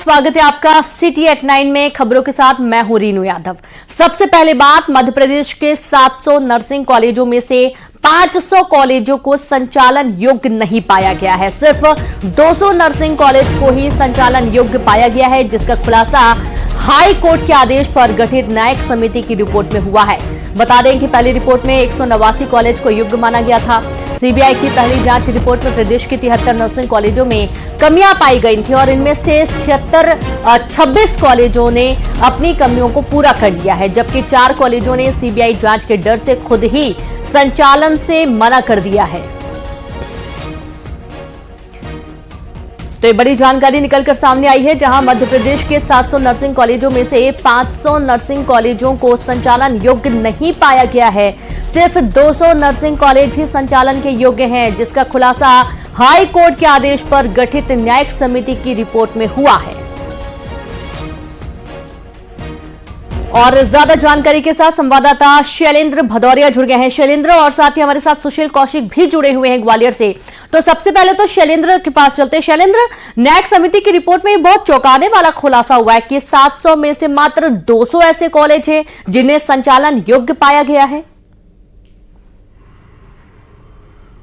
स्वागत है आपका सिटी एट 9 में। खबरों के साथ मैं हूं रीनू यादव। सबसे पहले बात, मध्य प्रदेश के 700 नर्सिंग कॉलेजों में से 500 कॉलेजों को संचालन योग्य नहीं पाया गया है। सिर्फ 200 नर्सिंग कॉलेज को ही संचालन योग्य पाया गया है, जिसका खुलासा हाई कोर्ट के आदेश पर गठित न्यायिक समिति की रिपोर्ट में हुआ है। बता दें कि पहली रिपोर्ट में 189 कॉलेज को योग्य माना गया था। सीबीआई की पहली जांच रिपोर्ट में प्रदेश के 73 नर्सिंग कॉलेजों में कमियां पाई गई थी और इनमें से 26 कॉलेजों ने अपनी कमियों को पूरा कर लिया है, जबकि 4 कॉलेजों ने सीबीआई जांच के डर से खुद ही संचालन से मना कर दिया है। तो ये बड़ी जानकारी निकलकर सामने आई है, जहां मध्य प्रदेश के 700 नर्सिंग कॉलेजों में से 500 नर्सिंग कॉलेजों को संचालन योग्य नहीं पाया गया है। सिर्फ 200 नर्सिंग कॉलेज ही संचालन के योग्य हैं, जिसका खुलासा हाई कोर्ट के आदेश पर गठित न्यायिक समिति की रिपोर्ट में हुआ है। और ज्यादा जानकारी के साथ संवाददाता शैलेंद्र भदौरिया जुड़ गए हैं। शैलेंद्र, और साथ ही हमारे साथ सुशील कौशिक भी जुड़े हुए हैं ग्वालियर से। तो सबसे पहले तो शैलेंद्र के पास चलते हैं। शैलेंद्र, न्यायिक समिति की रिपोर्ट में बहुत चौंकाने वाला खुलासा हुआ है कि 700 में से मात्र 200 ऐसे कॉलेज हैं जिन्हें संचालन योग्य पाया गया है।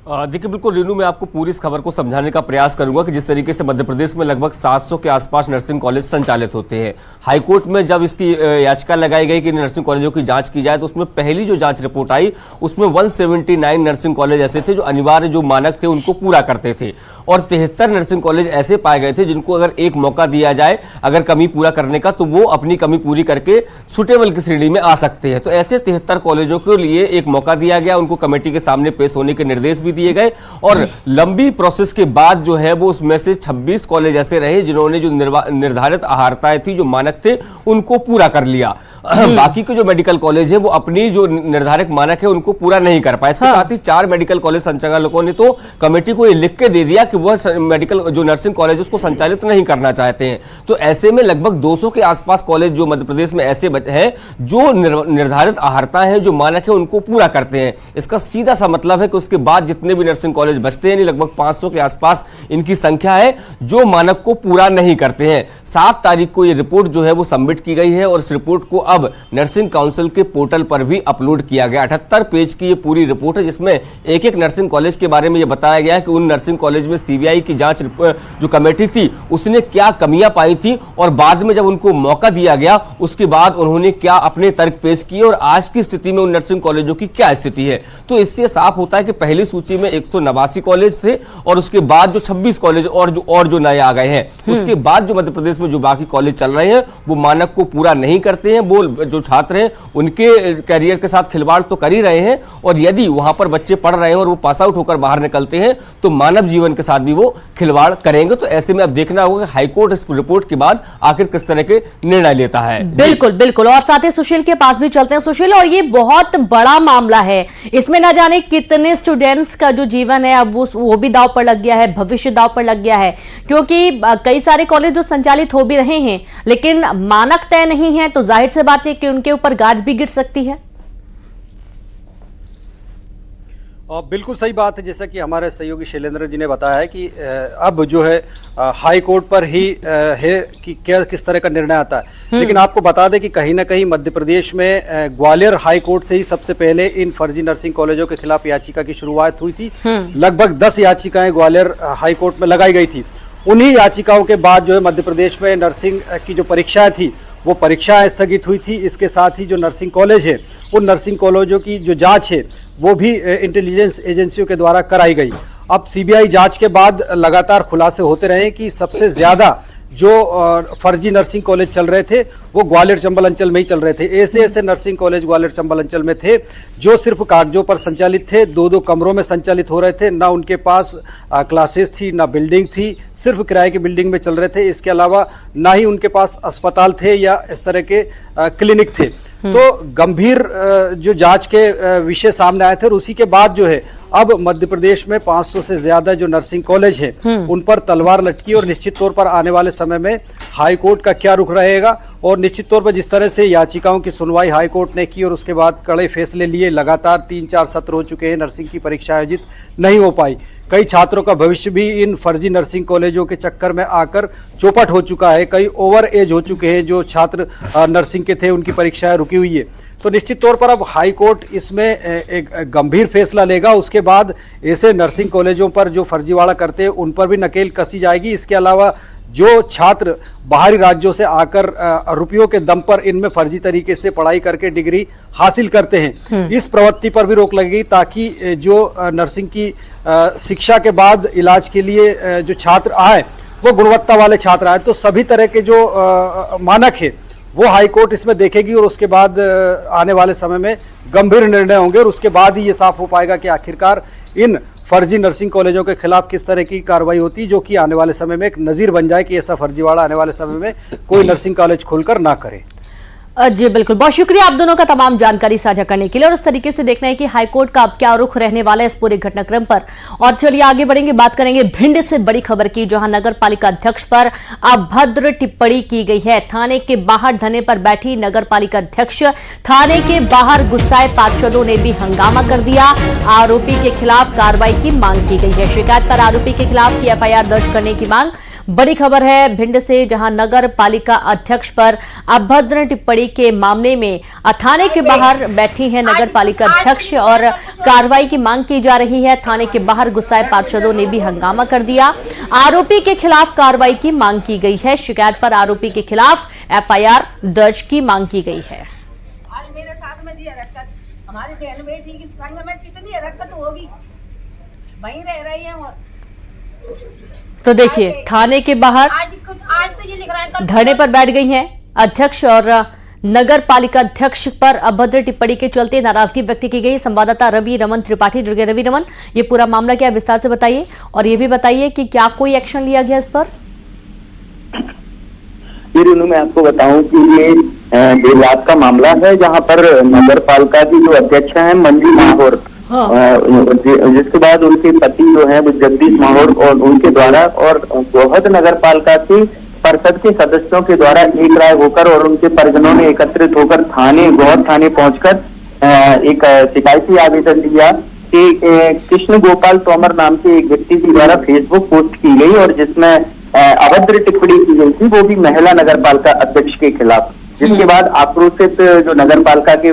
देखिए, बिल्कुल रीनू, मैं आपको पूरी इस खबर को समझाने का प्रयास करूंगा कि जिस तरीके से मध्य प्रदेश में लगभग 700 के आसपास नर्सिंग कॉलेज संचालित होते हैं। हाईकोर्ट में जब इसकी याचिका लगाई गई कि नर्सिंग कॉलेजों की जांच की जाए, तो उसमें पहली जो जांच रिपोर्ट आई उसमें 179 नर्सिंग कॉलेज ऐसे थे जो अनिवार्य जो मानक थे उनको पूरा करते थे, और 73 नर्सिंग कॉलेज ऐसे पाए गए थे जिनको अगर एक मौका दिया जाए अगर कमी पूरा करने का, तो वो अपनी कमी पूरी करके सुटेबल की श्रेणी में आ सकते हैं। तो ऐसे 73 कॉलेजों के लिए एक मौका दिया गया, उनको कमेटी के सामने पेश होने के निर्देश भी दिए गए, और लंबी प्रोसेस के बाद जो है वो उसमें से 26 कॉलेज ऐसे रहे जिन्होंने जो निर्धारित आहारताएं थी, जो मानक थे, उनको पूरा कर लिया। बाकी के जो मेडिकल कॉलेज है वो अपनी जो निर्धारित मानक है उनको पूरा नहीं कर पाए। इसके साथ ही 4 मेडिकल कॉलेज संचालकों ने तो कमेटी को ये लिख के दे दिया कि वह मेडिकल जो नर्सिंग कॉलेज उसको संचालित नहीं करना चाहते हैं। तो ऐसे में लगभग 200 के आसपास कॉलेज जो मध्य प्रदेश में ऐसे हैं जो निर्धारित आहारता है, जो मानक है, उनको पूरा करते हैं। इसका सीधा सा मतलब है कि उसके बाद जितने भी नर्सिंग कॉलेज बचते हैं, लगभग 500 के आसपास इनकी संख्या है जो मानक को पूरा नहीं करते हैं। 7 तारीख को यह रिपोर्ट जो है वो सबमिट की गई है और इस रिपोर्ट को अब नर्सिंग काउंसिल के पोर्टल पर भी अपलोड किया गया। 78 पेज की ये पूरी रिपोर्ट है, जिसमें एक एक नर्सिंग कॉलेज के बारे में यह बताया गया है कि उन नर्सिंग कॉलेज में सीबीआई की जांच जो कमेटी थी उसने क्या कमियां पाई थी, और बाद में जब उनको मौका दिया गया उसके बाद उन्होंने क्या अपने तर्क पेश किए, और आज की स्थिति में उन नर्सिंग कॉलेजों की क्या स्थिति है। तो इससे साफ होता है कि पहली सूची में 189 कॉलेज थे, और उसके बाद जो 26 कॉलेज और जो नए आ गए हैं, उसके बाद जो मध्य प्रदेश में जो बाकी कॉलेज चल रहे हैं वो मानक को पूरा नहीं करते हैं। वो जो छात्र हैं उनके करियर के साथ खिलवाड़ तो कर ही रहे हैं, और यदि वहां पर बच्चे पढ़ रहे हैं और वो पास आउट होकर बाहर निकलते हैं तो मानव जीवन के साथ भी वो खिलवाड़ करेंगे। तो ऐसे में अब देखना होगा कि हाईकोर्ट इस रिपोर्ट के बाद आखिर किस तरह के निर्णय लेता है। बिल्कुल बिल्कुल, और साथ ही सुशील के पास भी चलते हैं। सुशील, और ये बहुत बड़ा मामला है, इसमें ना जाने कितने स्टूडेंट्स का जो जीवन है अब वो भी दांव पर लग गया है, भविष्य दांव पर लग गया है, क्योंकि कई सारे कॉलेज जो संचालित हो भी रहे हैं लेकिन मानक तय नहीं है, तो जाहिर सी बात है कि उनके ऊपर गाज भी गिर सकती है। बिल्कुल सही बात है, जैसा कि हमारे सहयोगी शैलेंद्र जी ने बताया है कि अब जो है हाई कोर्ट पर ही है कि क्या किस तरह का निर्णय आता है। लेकिन आपको बता दें कि कहीं ना कहीं मध्य प्रदेश में ग्वालियर हाई कोर्ट से ही सबसे पहले इन फर्जी नर्सिंग कॉलेजों के खिलाफ याचिका की शुरुआत हुई थी। लगभग 10 याचिकाएं ग्वालियर हाई कोर्ट में लगाई गई थी। उन्हीं याचिकाओं के बाद जो है मध्य प्रदेश में नर्सिंग की जो परीक्षाएं थी वो परीक्षाएं स्थगित हुई थी। इसके साथ ही जो नर्सिंग कॉलेज है उन नर्सिंग कॉलेजों की जो जांच है वो भी इंटेलिजेंस एजेंसियों के द्वारा कराई गई। अब सीबीआई जांच के बाद लगातार खुलासे होते रहे कि सबसे ज़्यादा जो फर्जी नर्सिंग कॉलेज चल रहे थे वो ग्वालियर चंबल अंचल में ही चल रहे थे। ऐसे नर्सिंग कॉलेज ग्वालियर चंबल अंचल में थे जो सिर्फ कागजों पर संचालित थे, 2-2 कमरों में संचालित हो रहे थे, ना उनके पास क्लासेस थी, ना बिल्डिंग थी, सिर्फ किराए की बिल्डिंग में चल रहे थे। इसके अलावा ना ही उनके पास अस्पताल थे या इस तरह के क्लिनिक थे। तो गंभीर जो जांच के विषय सामने आए थे, और उसी के बाद जो है अब मध्य प्रदेश में 500 से ज्यादा जो नर्सिंग कॉलेज है उन पर तलवार लटकी, और निश्चित तौर पर आने वाले समय में हाई कोर्ट का क्या रुख रहेगा और निश्चित तौर पर जिस तरह से याचिकाओं की सुनवाई हाई कोर्ट ने की और उसके बाद कड़े फैसले लिए, लगातार 3-4 सत्र हो चुके हैं, नर्सिंग की परीक्षा आयोजित नहीं हो पाई। कई छात्रों का भविष्य भी इन फर्जी नर्सिंग कॉलेजों के चक्कर में आकर चौपट हो चुका है। कई ओवर एज हो चुके हैं जो छात्र नर्सिंग के थे, उनकी परीक्षाएं रुकी हुई है। तो निश्चित तौर पर अब हाई कोर्ट इसमें एक गंभीर फैसला लेगा। उसके बाद ऐसे नर्सिंग कॉलेजों पर जो फर्जीवाड़ा करते हैं उन पर भी नकेल कसी जाएगी। इसके अलावा जो छात्र बाहरी राज्यों से आकर रुपयों के दम पर इनमें फर्जी तरीके से पढ़ाई करके डिग्री हासिल करते हैं, इस प्रवृत्ति पर भी रोक लगेगी, ताकि जो नर्सिंग की शिक्षा के बाद इलाज के लिए जो छात्र आए वो गुणवत्ता वाले छात्र आए। तो सभी तरह के जो मानक है वो हाई कोर्ट इसमें देखेगी और उसके बाद आने वाले समय में गंभीर निर्णय होंगे और उसके बाद ही ये साफ हो पाएगा कि आखिरकार इन फर्जी नर्सिंग कॉलेजों के खिलाफ किस तरह की कार्रवाई होती है, जो कि आने वाले समय में एक नजीर बन जाए कि ऐसा फर्जीवाड़ा आने वाले समय में कोई नर्सिंग कॉलेज खोलकर ना करे। जी बिल्कुल, बहुत शुक्रिया आप दोनों का तमाम जानकारी साझा करने के लिए। और इस तरीके से देखना है कि हाईकोर्ट का अब क्या रुख रहने वाला है इस पूरे घटनाक्रम पर। और चलिए आगे बढ़ेंगे, बात करेंगे भिंड से बड़ी खबर की, जहां नगर पालिका अध्यक्ष पर अभद्र टिप्पणी की गई है। थाने के बाहर धरने पर बैठी नगर पालिका अध्यक्ष, थाने के बाहर गुस्साए पार्षदों ने भी हंगामा कर दिया। आरोपी के खिलाफ कार्रवाई की मांग की गई है। शिकायत पर आरोपी के खिलाफ की एफआईआर दर्ज करने की मांग। बड़ी खबर है भिंड से, जहां नगर पालिका अध्यक्ष पर अभद्र टिप्पणी के मामले में थाने के बाहर बैठी है नगर पालिका अध्यक्ष और कार्रवाई की मांग की जा रही है। थाने के बाहर गुस्साए पार्षदों ने भी हंगामा कर दिया। आरोपी के खिलाफ कार्रवाई की मांग की गई है। शिकायत पर आरोपी के खिलाफ एफआईआर दर्ज की मांग की गई है। आज मेरे साथ में दिया रखत, हमारी बहन बेटी की संग में कितनी रखत होगी, वहीं रह रही है। तो देखिए थाने के बाहर आज तो ये लिख रहा है धरने पर बैठ गई हैं अध्यक्ष और नगर पालिका अध्यक्ष पर अभद्र टिप्पणी के चलते नाराजगी व्यक्त की गई। संवाददाता रवि रमन त्रिपाठी जुड़ गए। रवि रमन, ये पूरा मामला क्या है, विस्तार से बताइए और ये भी बताइए कि क्या कोई एक्शन लिया गया इस पर? ये रेनू मैं आपको बताऊं कि ये देर रात का मामला है, जहां पर नगर पालिका की जो अध्यक्ष हैं मंजू माहौर, जिसके बाद उनके पति जो है वो जगदीश माहौर और उनके द्वारा और गोहद नगर पालिका की परिषद के सदस्यों के द्वारा एक राय होकर और उनके परिजनों ने एकत्रित होकर गोहद थाने पहुंचकर एक शिकायती आवेदन दिया कि कृष्ण गोपाल तोमर नाम के एक व्यक्ति के द्वारा फेसबुक पोस्ट की गई और जिसमें अभद्र टिप्पणी की गई थी, वो भी महिला नगर पालिका अध्यक्ष के खिलाफ। जिसके बाद आक्रोशित जो नगर पालिका के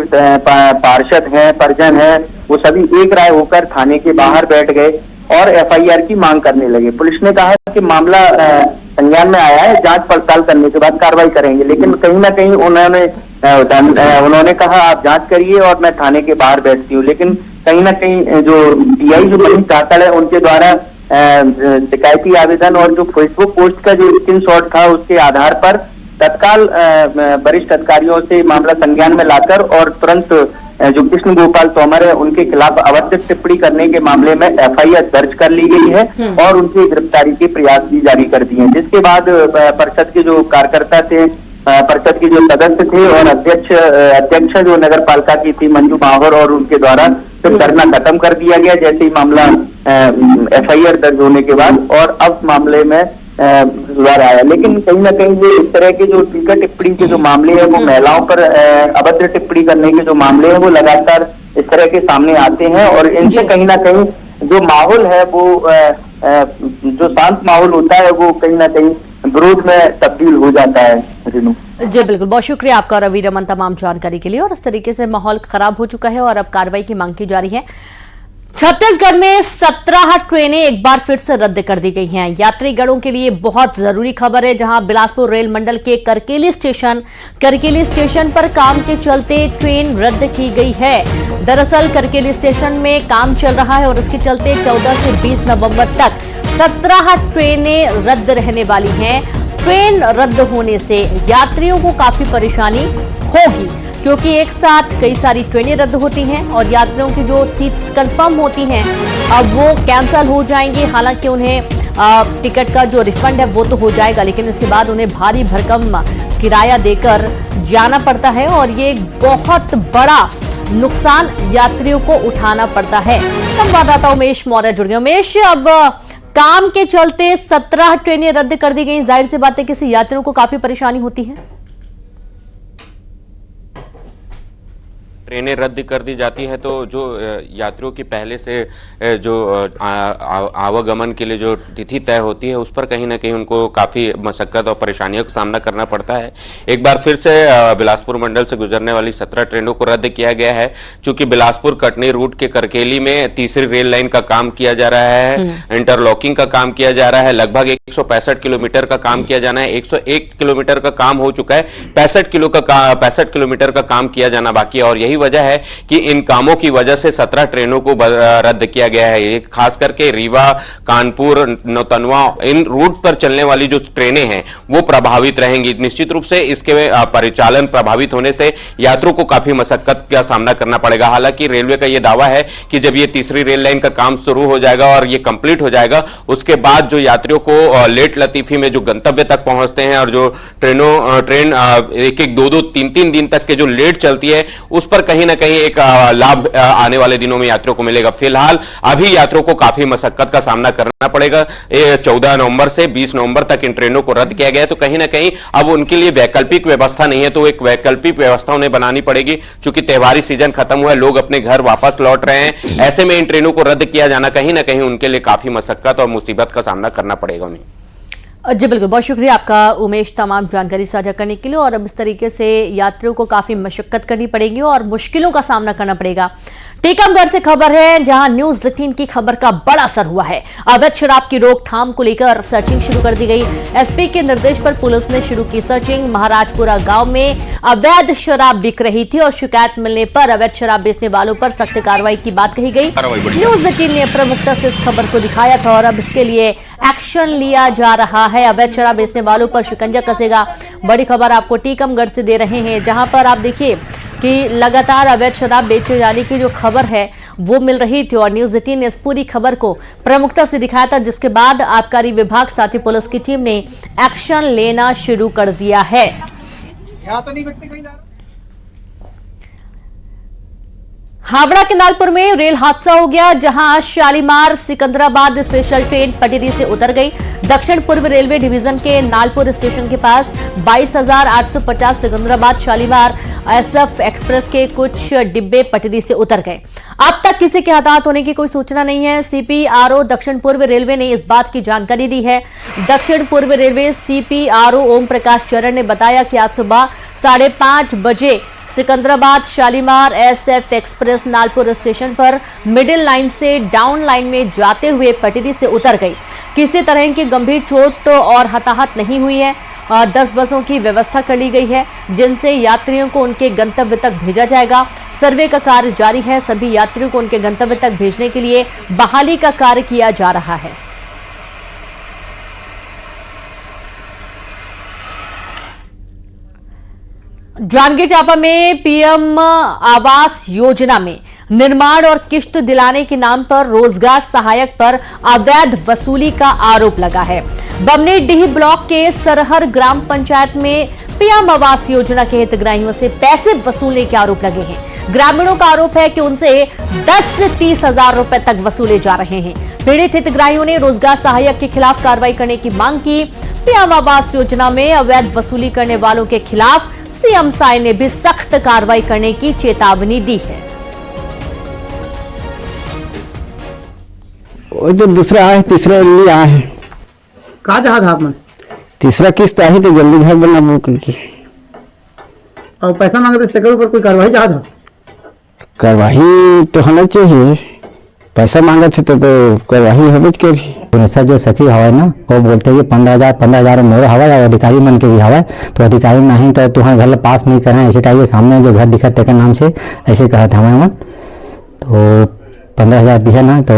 पार्षद हैं, परिजन हैं, वो सभी एक राय होकर थाने के बाहर बैठ गए और एफआईआर की मांग करने लगे। पुलिस ने कहा कि मामला संज्ञान में आया है, जांच पड़ताल करने के बाद कार्रवाई करेंगे, लेकिन कहीं ना कहीं उन्होंने कहा आप जांच करिए और मैं थाने के बाहर बैठती हूँ। लेकिन कहीं ना कहीं जो टीआई जो मनीष चाकल है उनके द्वारा शिकायती आवेदन और जो फेसबुक पोस्ट का जो स्क्रीनशॉट था उसके आधार पर तत्काल वरिष्ठ अधिकारियों से मामला संज्ञान में लाकर और तुरंत जो कृष्ण गोपाल तोमर है उनके खिलाफ अभद्र टिप्पणी करने के मामले में एफआईआर दर्ज कर ली गई है और उनकी गिरफ्तारी के प्रयास भी जारी कर दिए हैं। जिसके बाद परिषद के जो कार्यकर्ता थे, परिषद के जो सदस्य थे और अध्यक्ष जो नगर पालिका की थी मंजू माहौर और उनके द्वारा फिर धरना खत्म कर दिया गया जैसे ही मामला एफआईआर दर्ज होने के बाद, और अब मामले में सुधार आया। लेकिन कहीं ना कहीं ये इस तरह के जो टीका टिप्पणी के जो मामले हैं वो महिलाओं पर अभद्र टिप्पणी करने के जो मामले हैं वो लगातार इस तरह के सामने आते हैं और इनसे कहीं ना कहीं जो माहौल है वो जो शांत माहौल होता है वो कहीं ना कहीं विरोध में तब्दील हो जाता है। जी बिल्कुल, बहुत शुक्रिया आपका रवि रमन तमाम जानकारी के लिए। और इस तरीके से माहौल खराब हो चुका है और अब कार्रवाई की मांग की जा रही है। छत्तीसगढ़ में 17 ट्रेनें एक बार फिर से रद्द कर दी गई हैं। यात्रीगणों के लिए बहुत जरूरी खबर है, जहां बिलासपुर रेल मंडल के करकेली स्टेशन पर काम के चलते ट्रेन रद्द की गई है। दरअसल करकेली स्टेशन में काम चल रहा है और इसके चलते 14 से 20 नवंबर तक 17 ट्रेनें रद्द रहने वाली हैं। ट्रेन रद्द होने से यात्रियों को काफी परेशानी होगी, क्योंकि एक साथ कई सारी ट्रेनें रद्द होती हैं और यात्रियों की जो सीट्स कंफर्म होती हैं अब वो कैंसिल हो जाएंगी। हालांकि उन्हें टिकट का जो रिफंड है वो तो हो जाएगा, लेकिन इसके बाद उन्हें भारी भरकम किराया देकर जाना पड़ता है और ये बहुत बड़ा नुकसान यात्रियों को उठाना पड़ता है। संवाददाता उमेश मौर्य जुड़ गए। उमेश, अब काम के चलते 17 ट्रेनें रद्द कर दी गई, जाहिर सी बात है किसी यात्रियों को काफी परेशानी होती है। ट्रेनें रद्द कर दी जाती हैं तो जो यात्रियों की पहले से जो आवागमन के लिए जो तिथि तय होती है उस पर कहीं ना कहीं उनको काफ़ी मशक्कत और परेशानियों का सामना करना पड़ता है। एक बार फिर से बिलासपुर मंडल से गुजरने वाली 17 ट्रेनों को रद्द किया गया है। चूंकि बिलासपुर कटनी रूट के करकेली में तीसरी रेल लाइन का काम किया जा रहा है, इंटरलॉकिंग का काम किया जा रहा है, लगभग 165 किलोमीटर का काम किया जाना है। 101 किलोमीटर का काम हो चुका है, 65 किलोमीटर का काम किया जाना बाकी है। और यही वजह है कि इन कामों की वजह से 17 ट्रेनों को रद्द किया गया है। ये खास करके रीवा, कानपुर, नौतनवा इन रूट पर चलने वाली जो ट्रेनें हैं वो प्रभावित रहेंगी। निश्चित रूप से इसके परिचालन प्रभावित होने से यात्रियों को काफी मशक्कत का सामना करना पड़ेगा। हालांकि रेलवे का यह दावा है कि जब ये तीसरी रेल लाइन का काम शुरू हो जाएगा और ये कंप्लीट हो जाएगा उसके बाद जो यात्रियों को लेट लतीफी में जो गंतव्य तक पहुंचते हैं और जो ट्रेन 1-1, 2-2, 3-3 दिन तक के जो लेट चलती है उस पर कहीं ना कहीं एक लाभ आने वाले दिनों में यात्रियों को मिलेगा। फिलहाल अभी यात्रियों को काफी मशक्कत का सामना करना पड़ेगा। 14 नवंबर से 20 नवंबर तक इन ट्रेनों को रद्द किया गया है तो कहीं ना कहीं अब उनके लिए वैकल्पिक व्यवस्था नहीं है, तो एक वैकल्पिक व्यवस्था उन्हें बनानी पड़ेगी। चूंकि त्योहारी सीजन खत्म हुआ है, लोग अपने घर वापस लौट रहे हैं, ऐसे में इन ट्रेनों को रद्द किया जाना कहीं ना कहीं उनके लिए काफी मशक्कत और मुसीबत का सामना करना पड़ेगा उन्हें। जी बिल्कुल, बहुत शुक्रिया आपका उमेश तमाम जानकारी साझा करने के लिए। और अब इस तरीके से यात्रियों को काफी मशक्कत करनी पड़ेगी और मुश्किलों का सामना करना पड़ेगा। टीकमगढ़ से खबर है जहां न्यूज 18 की खबर का बड़ा असर हुआ है। अवैध शराब की रोकथाम को लेकर सर्चिंग शुरू कर दी गई। एसपी के निर्देश पर पुलिस ने शुरू की सर्चिंग। महाराजपुरा गांव में अवैध शराब बिक रही थी और शिकायत मिलने पर अवैध शराब बेचने वालों पर सख्त कार्रवाई की बात कही गई। न्यूज 18 ने प्रमुखता से इस खबर को दिखाया था और अब इसके लिए एक्शन लिया जा रहा है। अवैध शराब बेचने वालों पर शिकंजा कसेगा। बड़ी खबर आपको टीकमगढ़ से दे रहे हैं जहां पर आप देखिए कि लगातार अवैध शराब बेचे जाने की जो खबर है वो मिल रही थी और न्यूज 18 ने इस पूरी खबर को प्रमुखता से दिखाया था, जिसके बाद आबकारी विभाग साथ ही पुलिस की टीम ने एक्शन लेना शुरू कर दिया है। हावड़ा के नालपुर में रेल हादसा हो गया जहां शालीमार सिकंदराबाद स्पेशल ट्रेन पटिरी से उतर गई। दक्षिण पूर्व रेलवे डिवीजन के नालपुर स्टेशन के पास 22,850 सिकंदराबाद शालीमार एसएफ एक्सप्रेस के कुछ डिब्बे पटरी से उतर गए। अब तक किसी के हताहत होने की कोई सूचना नहीं है। सीपीआरओ दक्षिण पूर्व रेलवे ने इस बात की जानकारी दी है। दक्षिण पूर्व रेलवे सीपीआरओ ओम प्रकाश चरण ने बताया कि आज सुबह 5:30 बजे Secunderabad Shalimar SF express Nalpur station पर मिडिल लाइन से डाउन लाइन में जाते हुए पटरी से उतर गई। किसी तरह की गंभीर चोट और हताहत नहीं हुई है। 10 बसों की व्यवस्था कर ली गई है जिनसे यात्रियों को उनके गंतव्य तक भेजा जाएगा। सर्वे का कार्य जारी है। सभी यात्रियों को उनके गंतव्य तक भेजने के लिए बहाली का कार्य किया जा रहा है। जांजगीर चांपा में पीएम आवास योजना में निर्माण और किश्त दिलाने के नाम पर रोजगार सहायक पर अवैध वसूली का आरोप लगा है। बमनेडीह ब्लॉक के सरहर ग्राम पंचायत में पीएम आवास योजना के हितग्राहियों से पैसे वसूलने के आरोप लगे हैं। ग्रामीणों का आरोप है कि उनसे 10 से 30 हजार रुपए तक वसूले जा रहे हैं। पीड़ित हितग्राहियों ने रोजगार सहायक के खिलाफ कार्रवाई करने की मांग की। पीएम आवास योजना में अवैध वसूली करने वालों के खिलाफ सीएम साय ने भी सख्त कार्रवाई करने की चेतावनी दी है। वो जो दूसरा है तीसरा लिए आए हैं। कहाँ जहाँ था आपने? तीसरा किस्त आई तो जल्दी घर बना बुक की। और पैसा मांगे तो ऊपर कोई कार्रवाई जहाँ था? कार्रवाई तो होना चाहिए। पैसा मांगे थे तो कार्रवाई हो करी। सर जो सचिव हवा ना वो बोलते हैं 15,000 मेरे हवा है अधिकारी मन के भी हवा तो अधिकारी नहीं तो तुम्हारे घर पास नहीं करें ऐसे टाइप के सामने जो घर दिखा तेकर नाम से ऐसे कहा था हमारे मन तो 15,000 दिया ना तो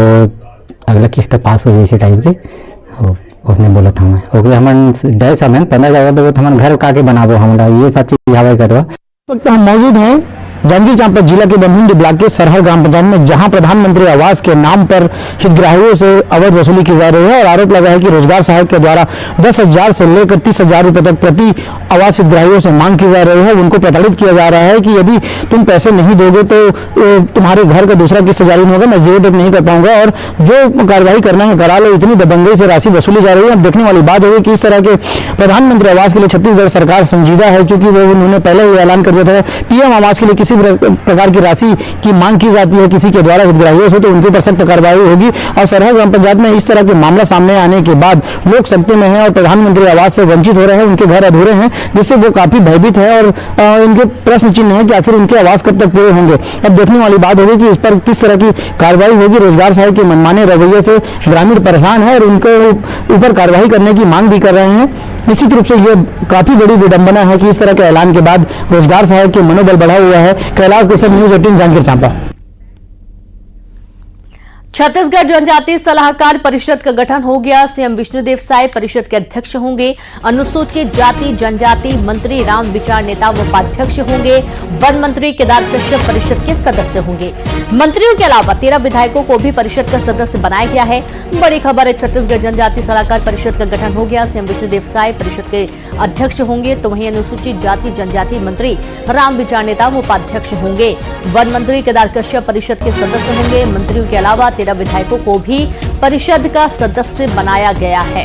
अगला किस्त पास हो जाए इसी टाइप के उसने बोला था हमें हमारे डर से हमें 15,000 तो हमारे घर का के बनाबो हमारा ये सब चीज हवा करवा। वक्त हम मौजूद हैं जांजगीर चांपा जिला के बमनेडी ब्लॉक के सरहर ग्राम पंचायत में जहां प्रधानमंत्री आवास के नाम पर हितग्राहियों से अवैध वसूली की जा रही है और आरोप लगा है कि रोजगार सहायक के द्वारा 10,000 से लेकर 30,000 रुपए तक प्रति आवास हितग्राहियों से मांग की जा रही है। उनको प्रताड़ित किया जा रहा है कि यदि तुम पैसे नहीं दोगे तो तुम्हारे घर का दूसरा किस्त जारी नहीं होगा, मैं जीरो डेट नहीं कर पाऊंगा और जो कार्रवाई करना है करा लो। इतनी दबंगई से राशि वसूली जा रही है। अब देखने वाली बात होगी कि इस तरह के प्रधानमंत्री आवास के लिए छत्तीसगढ़ सरकार संजीदा है, चूंकि वो उन्होंने पहले ही ऐलान कर दिया था पीएम आवास के लिए किसी किसी प्रकार की राशि की मांग की जाती है किसी के द्वारा हितग्राहियों से, तो उनके ऊपर सख्त कार्रवाई होगी। और सरहद ग्राम पंचायत में इस तरह के मामला सामने आने के बाद लोग सकते में हैं और प्रधानमंत्री आवास से वंचित हो रहे हैं, उनके घर अधूरे हैं, जिससे वो काफी भयभीत है और इनके प्रश्न चिन्ह है कि आखिर उनके आवास कब तक पूरे होंगे। अब देखने वाली बात होगी कि इस पर किस तरह की कार्रवाई होगी। रोजगार सहायक के मनमाने रवैये से ग्रामीण परेशान है और उनके ऊपर कार्रवाई करने की मांग भी कर रहे हैं। निश्चित रूप से ये काफी बड़ी विडंबना है कि इस तरह के ऐलान के बाद रोजगार सहायक के मनोबल बढ़ा हुआ है। कैलाश कश्यप, न्यूज़ 18 जांजगीर चांपा। छत्तीसगढ़ जनजातीय सलाहकार परिषद का गठन हो गया। सीएम विष्णुदेव साय परिषद के अध्यक्ष होंगे। अनुसूचित जाति जनजाति मंत्री रामविचार नेताम उपाध्यक्ष होंगे। वन मंत्री केदार कश्यप परिषद के सदस्य होंगे। मंत्रियों के अलावा 13 विधायकों को भी परिषद का सदस्य बनाया गया है। बड़ी खबर है, छत्तीसगढ़ जनजातीय सलाहकार परिषद का गठन हो गया। सीएम विष्णुदेव साय परिषद के अध्यक्ष होंगे, तो वहीं अनुसूचित जाति जनजाति मंत्री रामविचार नेताम उपाध्यक्ष होंगे। वन मंत्री केदार कश्यप परिषद के सदस्य होंगे। मंत्रियों के अलावा 13 विधायकों को भी परिषद का सदस्य बनाया गया है।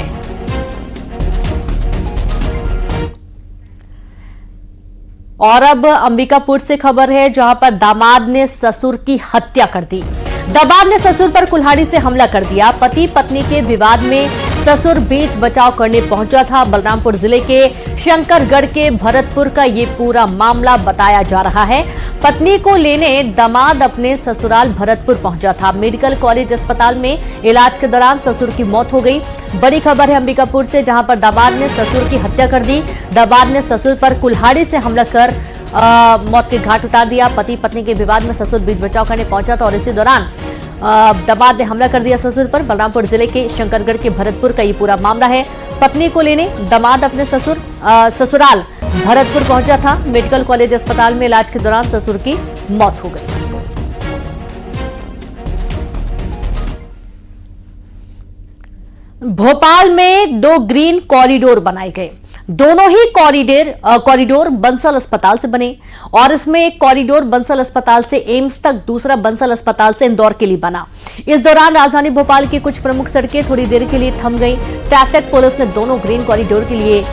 और अब अंबिकापुर से खबर है, जहां पर दामाद ने ससुर की हत्या कर दी। दामाद ने ससुर पर कुल्हाड़ी से हमला कर दिया। पति पत्नी के विवाद में ससुर बीच बचाव करने पहुंचा था। बलरामपुर जिले के शंकरगढ़ के भरतपुर का ये पूरा मामला बताया जा रहा है। पत्नी को लेने दामाद अपने ससुराल भरतपुर पहुंचा था। मेडिकल कॉलेज अस्पताल में इलाज के दौरान ससुर की मौत हो गई। बड़ी खबर है अंबिकापुर से, जहां पर दामाद ने ससुर की हत्या कर दी। दामाद ने ससुर पर कुल्हाड़ी से हमला कर मौत के घाट उतार दिया। पति पत्नी के विवाद में ससुर बीच बचाव करने पहुंचा था और इसी दौरान दामाद ने हमला कर दिया ससुर पर। बलरामपुर जिले के शंकरगढ़ के भरतपुर का ये पूरा मामला है। पत्नी को लेने दामाद अपने ससुराल भरतपुर पहुंचा था। मेडिकल कॉलेज अस्पताल में इलाज के दौरान ससुर की मौत हो गई। भोपाल में 2 ग्रीन कॉरिडोर बनाए गए। दोनों ही कॉरिडोर बंसल अस्पताल से बने और इसमें एक कॉरिडोर बंसल अस्पताल से एम्स तक, दूसरा बंसल अस्पताल से इंदौर के लिए बना। इस दौरान राजधानी भोपाल की कुछ प्रमुख सड़कें थोड़ी देर के लिए थम गई। ट्रैफिक पुलिस ने दोनों ग्रीन कॉरिडोर के लिए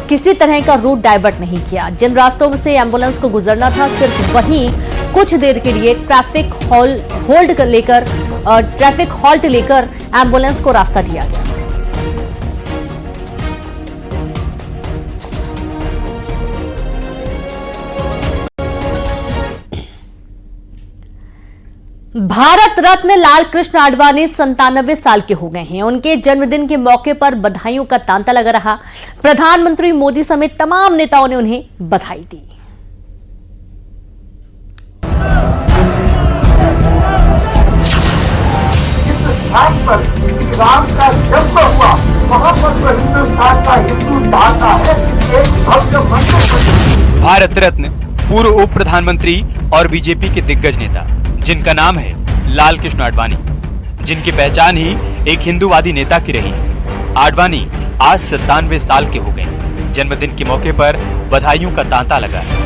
किसी तरह का रूट डाइवर्ट नहीं किया। जिन रास्तों से एम्बुलेंस को गुजरना था, सिर्फ वहीं कुछ देर के लिए ट्रैफिक हॉल्ट लेकर एम्बुलेंस को रास्ता दिया गया। भारत रत्न लाल कृष्ण आडवाणी 97 साल के हो गए हैं। उनके जन्मदिन के मौके पर बधाइयों का तांता लगा रहा। प्रधानमंत्री मोदी समेत तमाम नेताओं ने उन्हें बधाई दी। पर राम का जन्म हुआ, वहां पर हिंदुस्तान का हिंदू चाहता है एक भव्य मंदिर। भारत रत्न पूर्व उप प्रधानमंत्री और बीजेपी के दिग्गज नेता, जिनका नाम है लाल कृष्ण आडवाणी, जिनकी पहचान ही एक हिंदूवादी नेता की रही है। आडवाणी आज 97 साल के हो गए। जन्मदिन के मौके पर बधाइयों का तांता लगा है।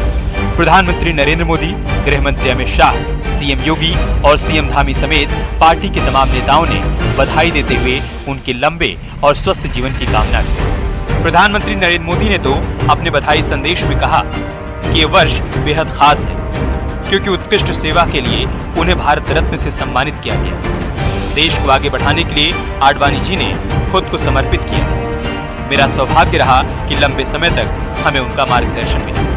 प्रधानमंत्री नरेंद्र मोदी, गृह मंत्री अमित शाह, सीएम योगी और सीएम धामी समेत पार्टी के तमाम नेताओं ने बधाई देते हुए उनके लंबे और स्वस्थ जीवन की कामना की। प्रधानमंत्री नरेंद्र मोदी ने तो अपने बधाई संदेश में कहा कि ये वर्ष बेहद खास है, क्योंकि उत्कृष्ट सेवा के लिए उन्हें भारत रत्न से सम्मानित किया गया। देश को आगे बढ़ाने के लिए आडवाणी जी ने खुद को समर्पित किया। मेरा सौभाग्य रहा कि लंबे समय तक हमें उनका मार्गदर्शन मिला।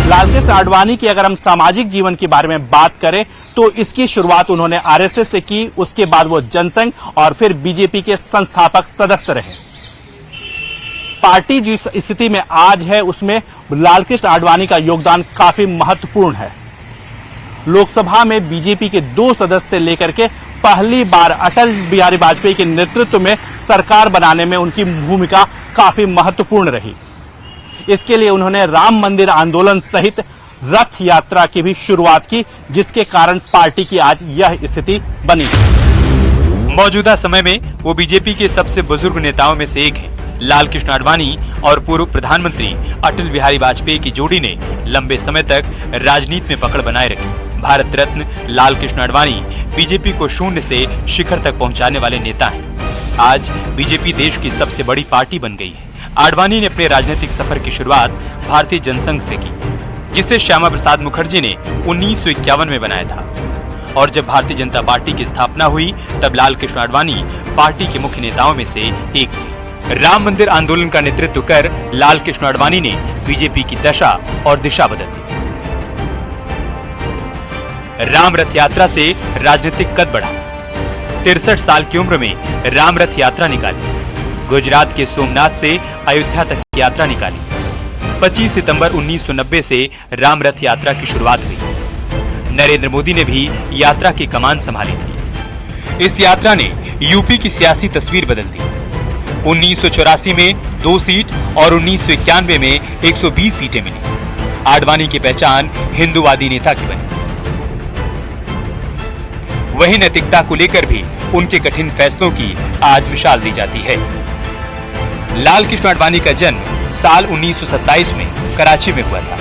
लालकृष्ण आडवाणी की अगर हम सामाजिक जीवन के बारे में बात करें तो इसकी शुरुआत उन्होंने आरएसएस से की। उसके बाद वो जनसंघ और फिर बीजेपी के संस्थापक सदस्य रहे। पार्टी जिस स्थिति में आज है उसमें लालकृष्ण आडवाणी का योगदान काफी महत्वपूर्ण है। लोकसभा में बीजेपी के 2 सदस्य लेकर के पहली बार अटल बिहारी वाजपेयी के नेतृत्व में सरकार बनाने में उनकी भूमिका काफी महत्वपूर्ण रही। इसके लिए उन्होंने राम मंदिर आंदोलन सहित रथ यात्रा की भी शुरुआत की, जिसके कारण पार्टी की आज यह स्थिति बनी। मौजूदा समय में वो बीजेपी के सबसे बुजुर्ग नेताओं में से एक हैं। लाल कृष्ण आडवाणी और पूर्व प्रधानमंत्री अटल बिहारी वाजपेयी की जोड़ी ने लंबे समय तक राजनीति में पकड़ बनाए रखी। भारत रत्न लाल कृष्ण आडवाणी बीजेपी को शून्य से शिखर तक पहुंचाने वाले नेता हैं। आज बीजेपी देश की सबसे बड़ी पार्टी बन गई है। आडवाणी ने अपने राजनीतिक सफर की शुरुआत भारतीय जनसंघ से की, जिसे श्यामा प्रसाद मुखर्जी ने 1951 में बनाया था। और जब भारतीय जनता पार्टी की स्थापना हुई तब लाल कृष्ण आडवाणी पार्टी के मुख्य नेताओं में से एक थे। राम मंदिर आंदोलन का नेतृत्व कर लाल कृष्ण आडवाणी ने बीजेपी की दशा और दिशा बदल दी। राम रथ यात्रा से राजनीतिक कद बढ़ा। 63 साल की उम्र में राम रथ यात्रा निकाली। गुजरात के सोमनाथ से अयोध्या तक यात्रा निकाली। 25 सितंबर 1990 से राम रथ यात्रा की शुरुआत हुई। नरेंद्र मोदी ने भी यात्रा की कमान संभाली थी। इस यात्रा ने यूपी की सियासी तस्वीर बदल दी। 1984 में 2 सीट और 1991 में 120 सीटें मिली। आडवाणी की पहचान हिंदूवादी नेता की बनी। वही नैतिकता को लेकर भी उनके कठिन फैसलों की आज मिसाल दी जाती है। लाल कृष्ण आडवाणी का जन्म साल 1927 में कराची में हुआ था,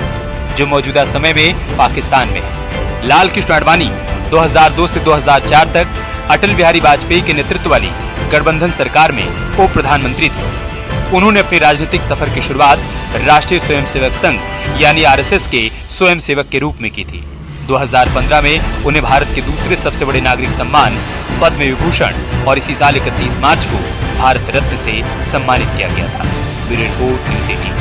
जो मौजूदा समय में पाकिस्तान में है। लाल कृष्ण आडवाणी 2002 से 2004 तक अटल बिहारी वाजपेयी के नेतृत्व वाली गठबंधन सरकार में उप प्रधानमंत्री थे। उन्होंने अपने राजनीतिक सफर की शुरुआत राष्ट्रीय स्वयंसेवक संघ यानी आरएसएस के स्वयंसेवक के रूप में की थी। 2015 में उन्हें भारत के दूसरे सबसे बड़े नागरिक सम्मान पद्म विभूषण और इसी साल 31 मार्च को भारत रत्न से सम्मानित किया गया था। Bureau report news 18।